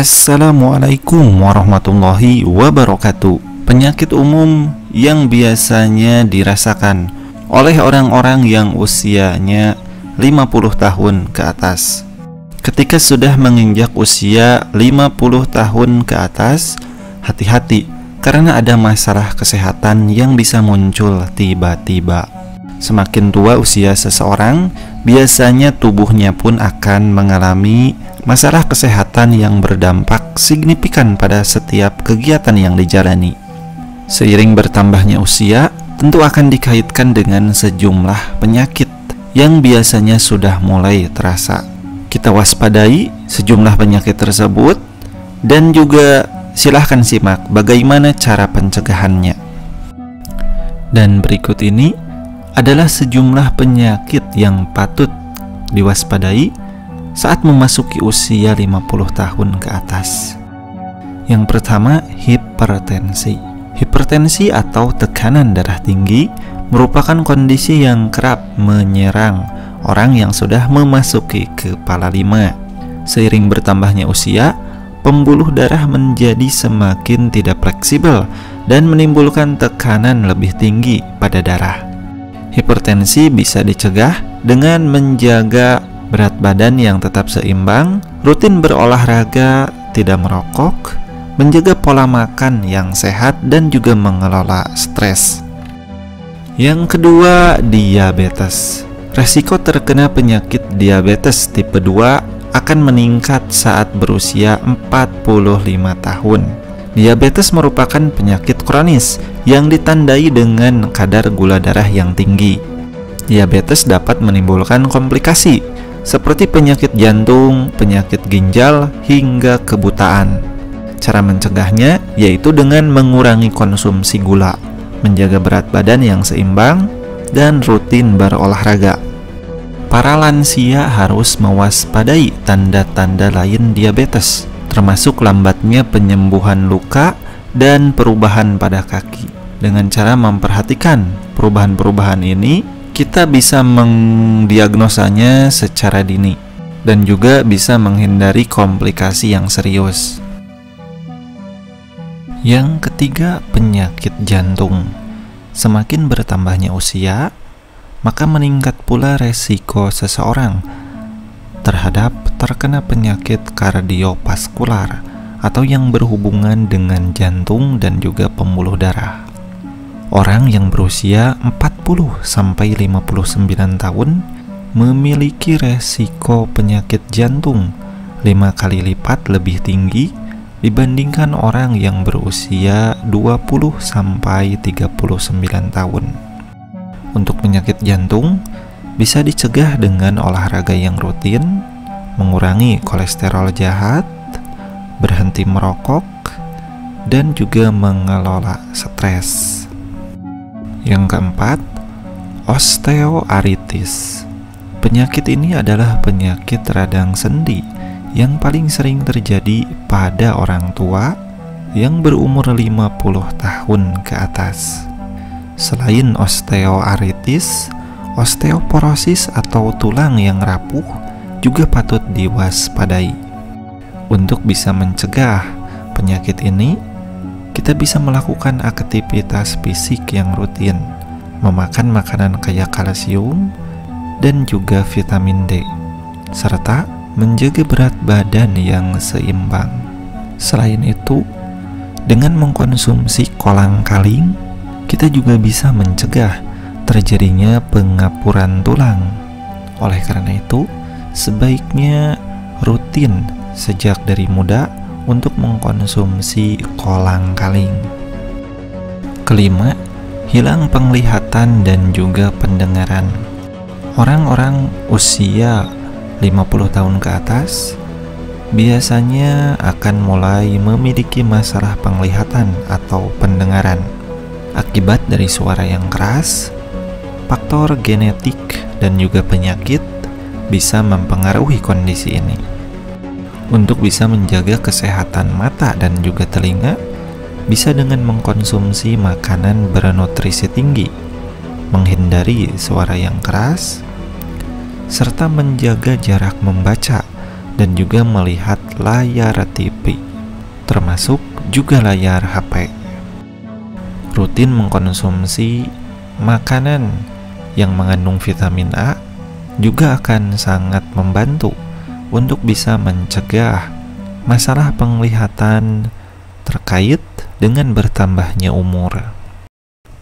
Assalamualaikum warahmatullahi wabarakatuh. Penyakit umum yang biasanya dirasakan oleh orang-orang yang usianya 50 tahun ke atas. Ketika sudah menginjak usia 50 tahun ke atas, hati-hati karena ada masalah kesehatan yang bisa muncul tiba-tiba. Semakin tua usia seseorang, biasanya tubuhnya pun akan mengalami masalah kesehatan yang berdampak signifikan pada setiap kegiatan yang dijalani. Seiring bertambahnya usia, tentu akan dikaitkan dengan sejumlah penyakit yang biasanya sudah mulai terasa. Kita waspadai sejumlah penyakit tersebut dan juga silahkan simak bagaimana cara pencegahannya. Dan berikut ini adalah sejumlah penyakit yang patut diwaspadai saat memasuki usia 50 tahun ke atas. Yang pertama, hipertensi. Hipertensi atau tekanan darah tinggi merupakan kondisi yang kerap menyerang orang yang sudah memasuki kepala 5. Seiring bertambahnya usia, pembuluh darah menjadi semakin tidak fleksibel dan menimbulkan tekanan lebih tinggi pada darah. Hipertensi bisa dicegah dengan menjaga berat badan yang tetap seimbang, rutin berolahraga, tidak merokok, menjaga pola makan yang sehat, dan juga mengelola stres. Yang kedua, diabetes. Resiko terkena penyakit diabetes tipe 2 akan meningkat saat berusia 45 tahun. Diabetes merupakan penyakit kronis yang ditandai dengan kadar gula darah yang tinggi. Diabetes dapat menimbulkan komplikasi seperti penyakit jantung, penyakit ginjal, hingga kebutaan. Cara mencegahnya yaitu dengan mengurangi konsumsi gula, menjaga berat badan yang seimbang, dan rutin berolahraga. Para lansia harus mewaspadai tanda-tanda lain diabetes, termasuk lambatnya penyembuhan luka dan perubahan pada kaki. Dengan cara memperhatikan perubahan-perubahan ini, kita bisa mendiagnosanya secara dini dan juga bisa menghindari komplikasi yang serius. Yang ketiga, penyakit jantung. Semakin bertambahnya usia, maka meningkat pula resiko seseorang terhadap terkena penyakit kardiovaskular atau yang berhubungan dengan jantung dan juga pembuluh darah. Orang yang berusia 40-59 tahun memiliki resiko penyakit jantung 5 kali lipat lebih tinggi dibandingkan orang yang berusia 20-39 tahun. Untuk penyakit jantung bisa dicegah dengan olahraga yang rutin, mengurangi kolesterol jahat, berhenti merokok, dan juga mengelola stres. Yang keempat, osteoartritis. Penyakit ini adalah penyakit radang sendi yang paling sering terjadi pada orang tua yang berumur 50 tahun ke atas. Selain osteoartritis, osteoporosis atau tulang yang rapuh juga patut diwaspadai. Untuk bisa mencegah penyakit ini, kita bisa melakukan aktivitas fisik yang rutin, memakan makanan kaya kalsium dan juga vitamin D, serta menjaga berat badan yang seimbang. Selain itu, dengan mengkonsumsi kolang-kaling, kita juga bisa mencegah terjadinya pengapuran tulang. Oleh karena itu, sebaiknya rutin sejak dari muda untuk mengkonsumsi kolang-kaling. Kelima, hilang penglihatan dan juga pendengaran. Orang-orang usia 50 tahun ke atas biasanya akan mulai memiliki masalah penglihatan atau pendengaran akibat dari suara yang keras. Faktor genetik dan juga penyakit bisa mempengaruhi kondisi ini. Untuk bisa menjaga kesehatan mata dan juga telinga, bisa dengan mengkonsumsi makanan bernutrisi tinggi, menghindari suara yang keras, serta menjaga jarak membaca dan juga melihat layar TV, termasuk juga layar HP. Rutin mengkonsumsi makanan yang mengandung vitamin A juga akan sangat membantu untuk bisa mencegah masalah penglihatan terkait dengan bertambahnya umur.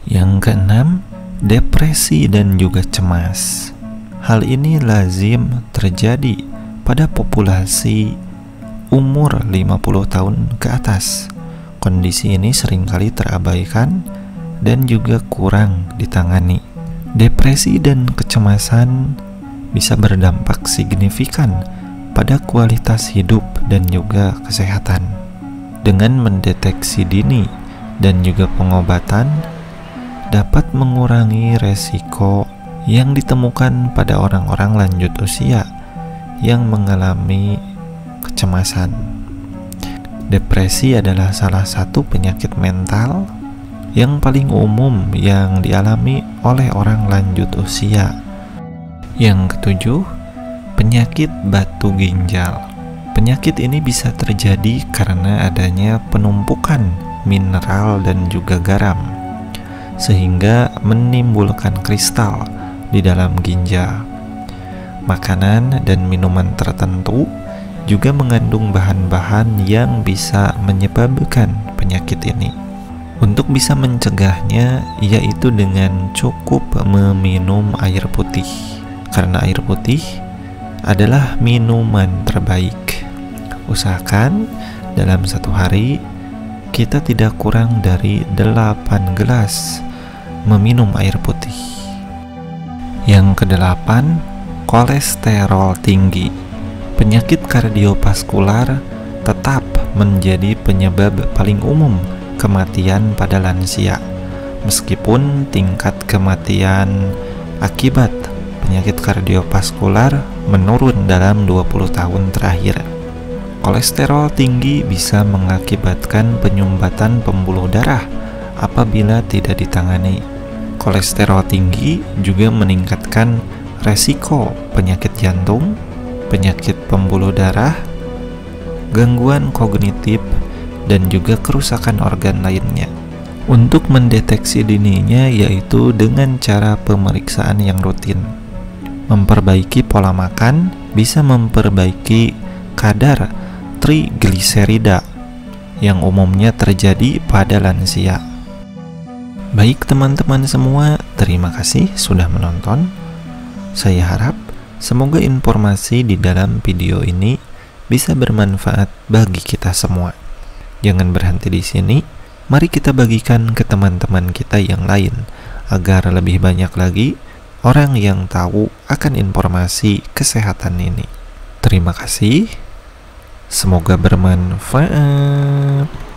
Yang keenam, depresi dan juga cemas. Hal ini lazim terjadi pada populasi umur 50 tahun ke atas. Kondisi ini seringkali terabaikan dan juga kurang ditangani. Depresi dan kecemasan bisa berdampak signifikan pada kualitas hidup dan juga kesehatan. Dengan mendeteksi dini dan juga pengobatan dapat mengurangi resiko yang ditemukan pada orang-orang lanjut usia yang mengalami kecemasan. Depresi adalah salah satu penyakit mental yang paling umum yang dialami oleh orang lanjut usia. Yang ketujuh, penyakit batu ginjal. Penyakit ini bisa terjadi karena adanya penumpukan mineral dan juga garam, sehingga menimbulkan kristal di dalam ginjal. Makanan dan minuman tertentu juga mengandung bahan-bahan yang bisa menyebabkan penyakit ini. Untuk bisa mencegahnya, yaitu dengan cukup meminum air putih, karena air putih adalah minuman terbaik. Usahakan dalam satu hari kita tidak kurang dari 8 gelas meminum air putih. Yang kedelapan, kolesterol tinggi. Penyakit kardiovaskular tetap menjadi penyebab paling umum kematian pada lansia, meskipun tingkat kematian akibat penyakit kardiovaskular menurun dalam 20 tahun terakhir. Kolesterol tinggi bisa mengakibatkan penyumbatan pembuluh darah apabila tidak ditangani. Kolesterol tinggi juga meningkatkan resiko penyakit jantung, penyakit pembuluh darah, gangguan kognitif, dan juga kerusakan organ lainnya. Untuk mendeteksi dininya yaitu dengan cara pemeriksaan yang rutin. Memperbaiki pola makan bisa memperbaiki kadar trigliserida yang umumnya terjadi pada lansia. Baik teman-teman semua, terima kasih sudah menonton. Saya harap semoga informasi di dalam video ini bisa bermanfaat bagi kita semua. Jangan berhenti di sini, mari kita bagikan ke teman-teman kita yang lain agar lebih banyak lagi orang yang tahu akan informasi kesehatan ini. Terima kasih. Semoga bermanfaat.